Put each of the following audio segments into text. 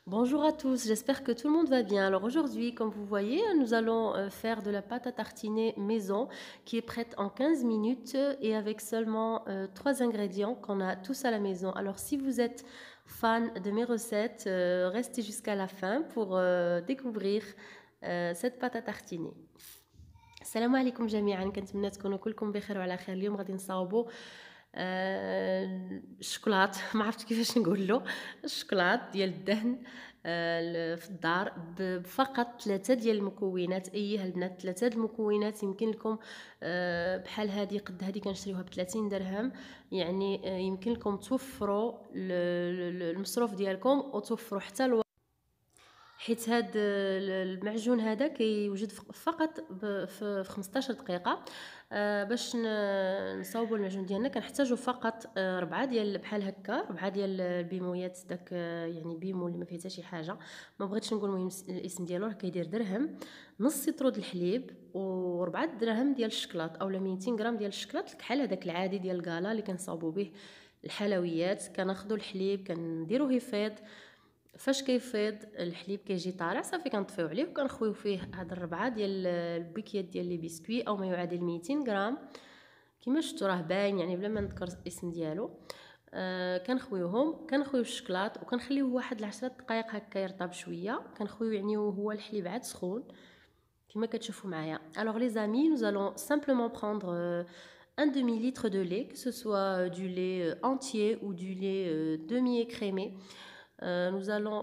Bonjour à tous, j'espère que tout le monde va bien. Alors aujourd'hui, comme vous voyez, nous allons faire de la pâte à tartiner maison qui est prête en 15 minutes et avec seulement 3 ingrédients qu'on a tous à la maison. Alors si vous êtes fan de mes recettes, restez jusqu'à la fin pour découvrir cette pâte à tartiner. السلام عليكم جميعا، كنتمنى تكونوا كلكم بخير وعلى خير. اليوم غادي نصاوبوا الشوكولات ما عرفت كيفاش نقول له الشوكولات ديال الدهن في الدار بفقط 3 ديال المكونات. ايها البنات 3 د المكونات يمكن لكم بحال هذه قد هذه كنشريوها ب30 درهم، يعني يمكن لكم توفروا المصروف ديالكم وتوفروا حتى حيت هاد المعجون هذا كيوجد فقط في 15 دقيقه. باش نصاوبوا المعجون ديالنا كنحتاجوا فقط 4 ديال بحال هكا 4 ديال البيمويات داك يعني بيمو اللي ما فيه حتى شي حاجه، ما بغيتش نقول المهم الاسم ديالو راه كيدير درهم، نص سيترو د الحليب و4 دراهم ديال الشكلاط اولا 200 غرام ديال الشكلاط الكحل هذاك العادي ديال الكالا اللي كنصاوبوا به الحلويات. كناخذوا الحليب كنديروه يفيض، فاش كيفيض الحليب كيجي طالع صافي كنطفيو عليه وكنخويو فيه هاد 4 ديال البكيات ديال لي بسكوي او ما يعادل 200 غرام كما شفتوا راه باين يعني بلا ما نذكر الاسم ديالو. كنخويو الشكلاط وكنخليوه واحد 10 دقائق هكا يرطب شويه، كنخويو يعني وهو الحليب عاد سخون كما كتشوفوا معايا. Alors les amis, nous allons simplement prendre un demi-litre de lait, que ce soit du lait entier ou du lait demi-écrémé. Nous allons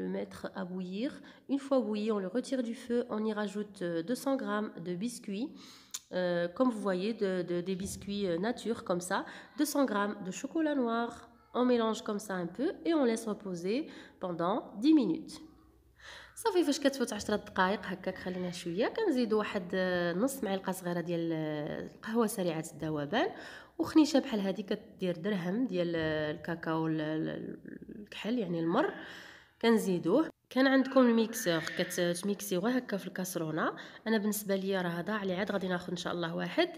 le mettre à bouillir. Une fois bouilli, on le retire du feu, on y rajoute 200 grammes de biscuits, comme vous voyez, des biscuits nature comme ça, 200 grammes de chocolat noir, on mélange comme ça un peu et on laisse reposer pendant 10 minutes. صافي فاش كتفوت 10 دقائق هكاك خلينا شويه كنزيدوا واحد نص معلقه صغيره ديال القهوه سريعه الذوبان وخنيشه بحال هذه كدير درهم ديال الكاكاو الكحل يعني المر كنزيدوه. كان عندكم الميكسور كتميكسيو غير هكا في الكاسرونه، انا بالنسبه ليا راه ضاع لي عاد غادي ناخذ ان شاء الله واحد.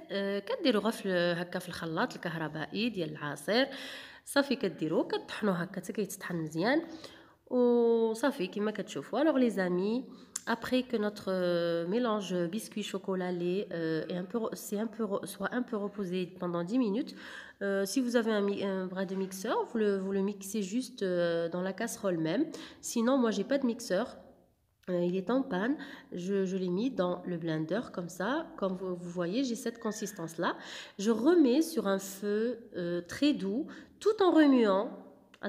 كديروا غير هكا في الخلاط الكهربائي ديال العصير، صافي كديروه كطحنوه هكا حتى كيتطحن مزيان وصافي كما كتشوفوا. Alors les amis, après que notre mélange biscuit chocolat lait soit un peu reposé pendant 10 minutes, si vous avez un bras de mixeur, vous le mixez juste dans la casserole même. Sinon moi j'ai pas de mixeur, il est en panne, je l'ai mis dans le blender comme ça, comme vous voyez j'ai cette consistance là. Je remets sur un feu très doux tout en remuant.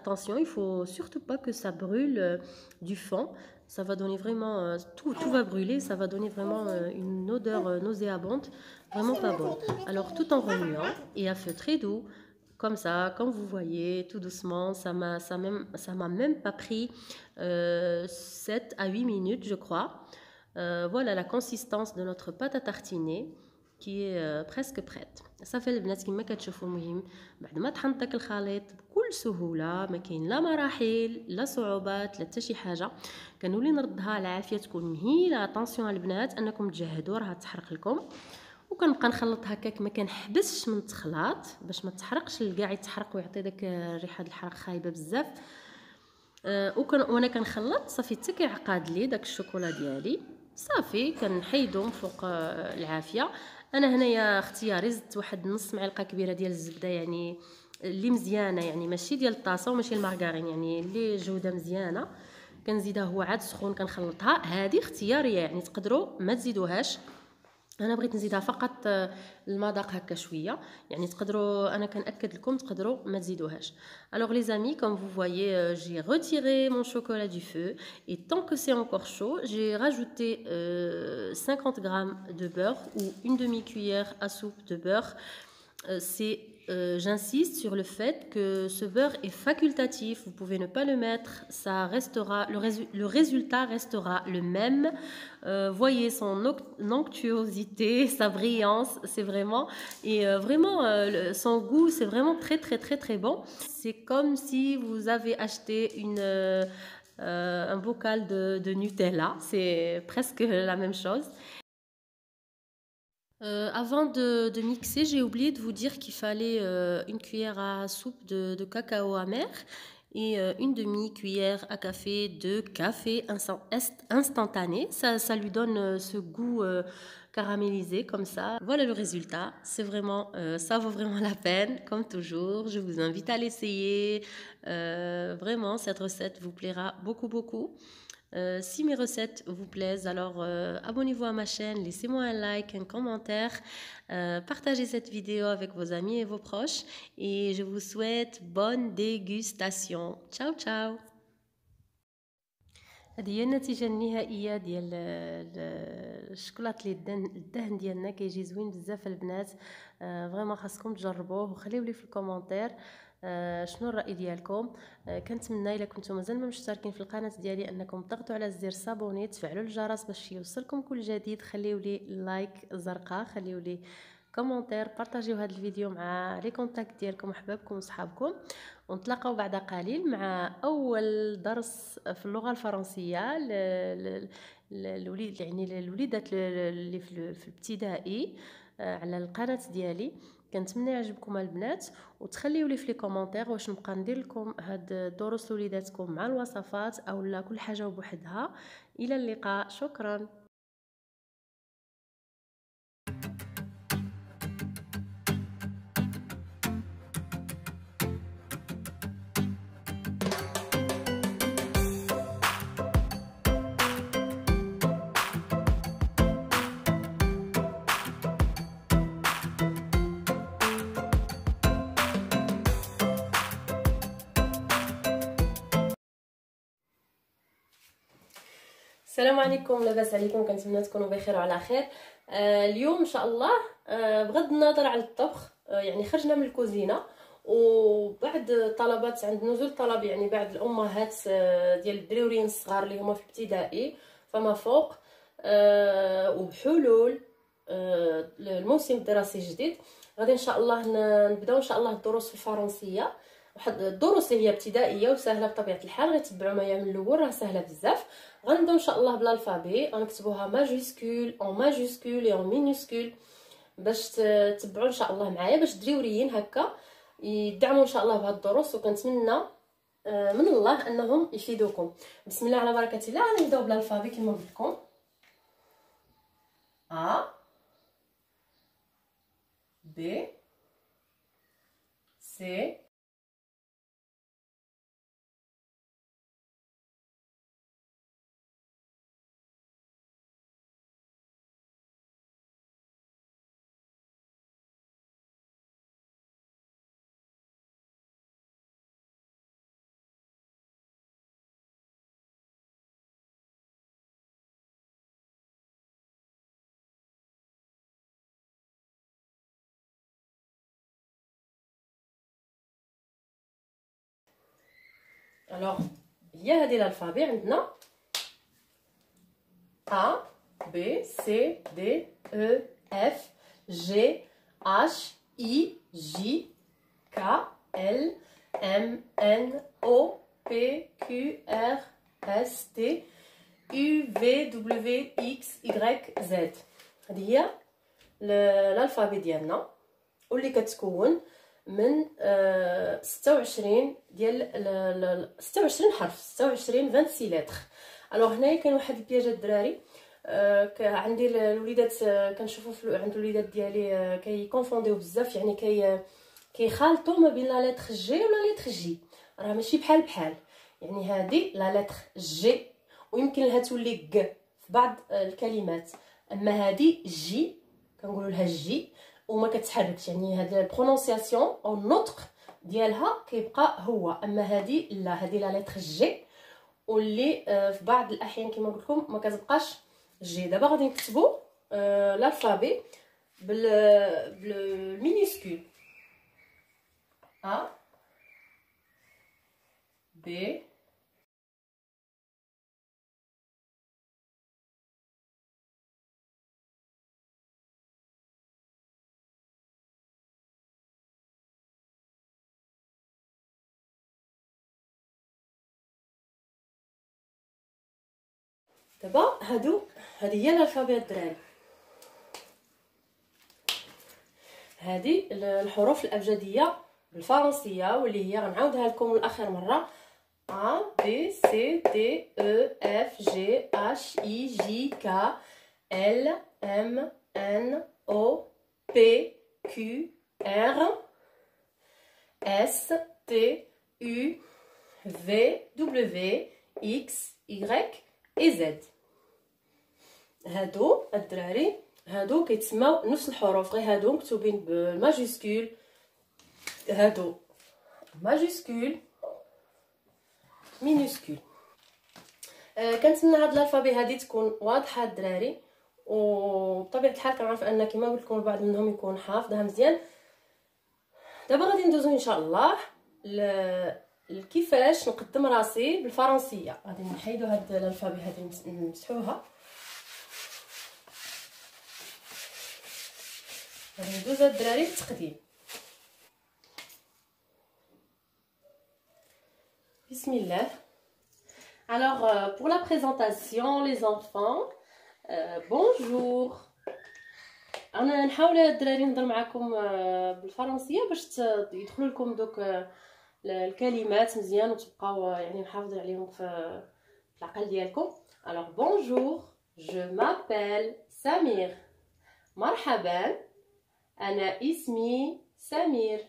Attention, il faut surtout pas que ça brûle du fond, ça va donner vraiment tout va brûler, ça va donner vraiment une odeur nauséabonde, vraiment pas bonne. Alors tout en remuant et à feu très doux comme ça, comme vous voyez, tout doucement, ça m'a même pas pris 7 à 8 minutes, je crois. Voilà la consistance de notre pâte à tartiner qui est presque prête. صافي البنات كما كتشوفوا المهم بعد ما طحنت داك الخليط بكل سهوله، ما كاين لا مراحل لا صعوبات لا حتى شي حاجه. كنولي نردها العافيه تكون مهيله. طونسيون البنات انكم تجهدوا راه تحرق لكم، وكنبقى نخلط هكاك ما كنحبسش من التخلاط باش ما تحرقش الكاع يتحرق ويعطي داك الريحه د الحرق خايبه بزاف. وانا كنخلط صافي حتى كيعقاد لي داك الشوكولا ديالي، صافي كنحيدو من فوق العافيه. انا هنايا اختياري زدت واحد نص معلقه كبيره ديال الزبده، يعني اللي مزيانه، يعني ماشي ديال الطاسه وماشي المارغرين، يعني اللي جوده مزيانه كنزيدها هو عاد سخون كنخلطها. هذه اختياريه يعني تقدروا ما تزيدوهاش، انا بغيت نزيدها فقط المذاق هكا شويه، يعني تقدروا انا كنأكد لكم تقدروا ما تزيدوهاش. Alors les amis, comme vous voyez, j'ai retiré mon chocolat du feu et tant que c'est encore chaud, j'ai rajouté 50 grammes de beurre ou une demi-cuillère à soupe de beurre. J'insiste sur le fait que ce beurre est facultatif, vous pouvez ne pas le mettre, ça restera, le résultat restera le même. Voyez son onctuosité, sa brillance, c'est vraiment, et vraiment son goût, c'est vraiment très très très très bon. C'est comme si vous avez acheté un bocal de Nutella, c'est presque la même chose. Avant de mixer, j'ai oublié de vous dire qu'il fallait une cuillère à soupe de cacao amer et une demi-cuillère à café de café instantané. Ça lui donne ce goût caramélisé comme ça. Voilà le résultat. C'est vraiment, ça vaut vraiment la peine, comme toujours. Je vous invite à l'essayer. Vraiment, cette recette vous plaira beaucoup, beaucoup. Si mes recettes vous plaisent, alors abonnez-vous à ma chaîne, laissez-moi un like, un commentaire, partagez cette vidéo avec vos amis et vos proches et je vous souhaite bonne dégustation. Ciao ciao. هذه هي النتيجه النهائيه ديال الشكلاط اللي الدهن ديالنا كيجي زوين بزاف البنات. فريمون خاصكم تجربوه وخليو لي في الكومونتير شنو الراي ديالكم. كنتمنى الا كنتم مازال ما مشتركين في القناه ديالي انكم تضغطوا على زر صابوني، تفعلوا الجرس باش يوصلكم كل جديد، خليو لي لايك زرقاء، خليو لي كومونتير، بارطاجيو هذا الفيديو مع لي كونتاكت ديالكم وحبابكم وصحابكم، ونتلاقاو بعد قليل مع اول درس في اللغه الفرنسيه الوليد، يعني الوليدات اللي في الابتدائي على القناه ديالي. كنتمنى يعجبكم البنات، وتخليوا لي في لي كومونتير واش نبقى ندير لكم هاد دروس وليداتكم مع الوصفات او لا كل حاجه بوحدها. الى اللقاء، شكرا. السلام عليكم، لاباس عليكم؟ كنتمنى تكونوا بخير وعلى خير. اليوم ان شاء الله بغض النظر على الطبخ، يعني خرجنا من الكوزينه وبعد طلبات عند نزول طلب، يعني بعد الامهات ديال الدريورين الصغار اللي هما في الابتدائي فما فوق، وبحلول الموسم الدراسي الجديد غادي ان شاء الله نبداو ان شاء الله الدروس في الفرنسيه. واحد الدروس هي ابتدائيه وسهله بطبيعه الحال، غيتبعوا معايا من الاول، راه سهله بزاف. غنبداو ان شاء الله بالالفابي، غنكتبوها ماجيسكول اون ماجيسكول اون مينوسكول باش تتبعوا ان شاء الله معايا، باش دريوريين هكا يدعموا ان شاء الله بهاد الدروس، وكنتمنى من الله انهم يفيدوكم. بسم الله على بركه الله. غنبداو بالالفابي كما قلت لكم. A B C الوغ هي هذه الالفابي عندنا A B C D E F G H I J K L M N O P Q R S T U V W X Y Z. هذه هي الالفابي ديالنا، واللي كتكون من 26 ديال 26 حرف، 26 لتر. الوغ هنايا كاين واحد البياج الدراري، عندي الوليدات كنشوفوا عند الوليدات ديالي كيكونفونديو بزاف، يعني كيخالطوا ما بين لا لتر جي ولا لتر جي، راه ماشي بحال. يعني هذه لا لتر جي ويمكن لها تولي ك في بعض الكلمات، اما هذه جي كنقولوا لها جي وما كتحركش، يعني هاد البرونونسياسيون او النطق ديالها كيبقى هو، اما هذه لا، هذه لا لتر جي واللي في بعض الاحيان كما قلت لكم ما كتبقاش جي. دابا غادي نكتبوا الالفابي بالمينيسكول A B دابا هذه هي الالفابي الدراري. هذه الحروف الابجديه بالفرنسيه، واللي هي غنعاودها لكم لاخر مره. A B C D E F G H I J K L M N O P Q R S T U V W X Y et Z. هادو الدراري هادو كيتسماو نفس الحروف، غير هادو مكتوبين بالماجيسكول، هادو ماجيسكول مينيسكول. كنتمنى هاد الالفابي هادي تكون واضحه الدراري، وبطبيعه الحال كنعرف ان كما قلت لكم البعض منهم يكون حافظها مزيان. دابا غادي ندوزو ان شاء الله كيفاش نقدم راسي بالفرنسيه. غادي نحيدو هاد الالفابي هادي نمسحوها، غادي ندوزو الدراري في التقديم. بسم الله. Alors pour la présentation les enfants, bonjour. انا نحاول الدراري نهضر معكم بالفرنسيه باش يدخلوا لكم دوك الكلمات مزيان وتبقاو يعني محافظين عليهم في العقل ديالكم. Alors bonjour, je m'appelle Samir. مرحبا، انا اسمي سمير.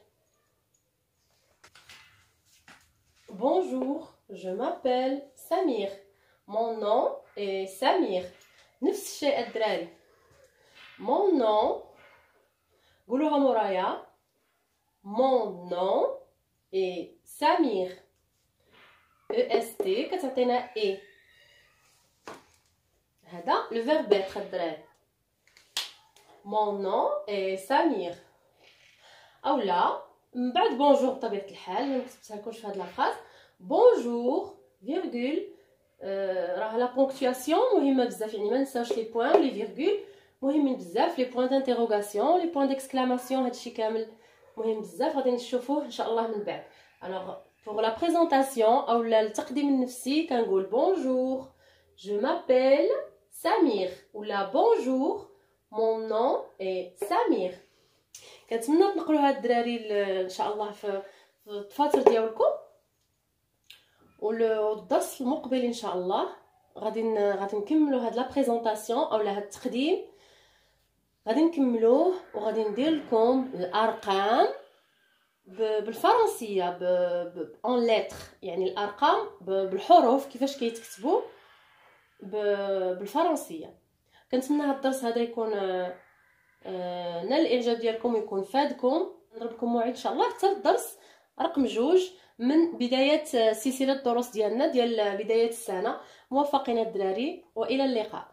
Bonjour, je m'appelle Samir. Mon nom est Samir. نفس الشيء الدراري. Mon nom قولوها مورايا. Mon nom est Samir. EST كتعطينا E. هذا le verbe être الدراري. Mon nom est Samir. أولا من بعد بونجور بطبيعة الحال ما كتبتها لكمش في هاد لافراز. بونجور فيرغول، راه لا بونكتواسيون مهمه بزاف، يعني ما ننساوش لي بوين لي فيرغول مهمين بزاف، لي بوين دانتيروغاسيون لي بوين ديكسكلاماسيون، هادشي كامل مهم بزاف غادي نشوفوه ان شاء الله من بعد. الوغ بور لا بريزونطاسيون اولا التقديم النفسي كنقول بونجور جو مابيل سمير، ولا بونجور مون نون اي سمير. كنتمنى تنقلوا هاد الدراري ان شاء الله في الدفاتر ديالكم، والدرس المقبل ان شاء الله غادي نكملوا هاد لا بريزونطاسيون اولا هاد التقديم، غادي نكملوه وغادي ندير لكم الارقام بالفرنسيه اون لتر، يعني الارقام بالحروف كيفاش كيتكتبوا بالفرنسيه. كنتمنى هاد الدرس هذا يكون نال الاعجاب ديالكم ويكون فادكم. نضرب لكم موعد ان شاء الله حتى الدرس رقم 2 من بدايه سلسله الدروس ديالنا ديال بدايه السنه. موفقين الدراري والى اللقاء.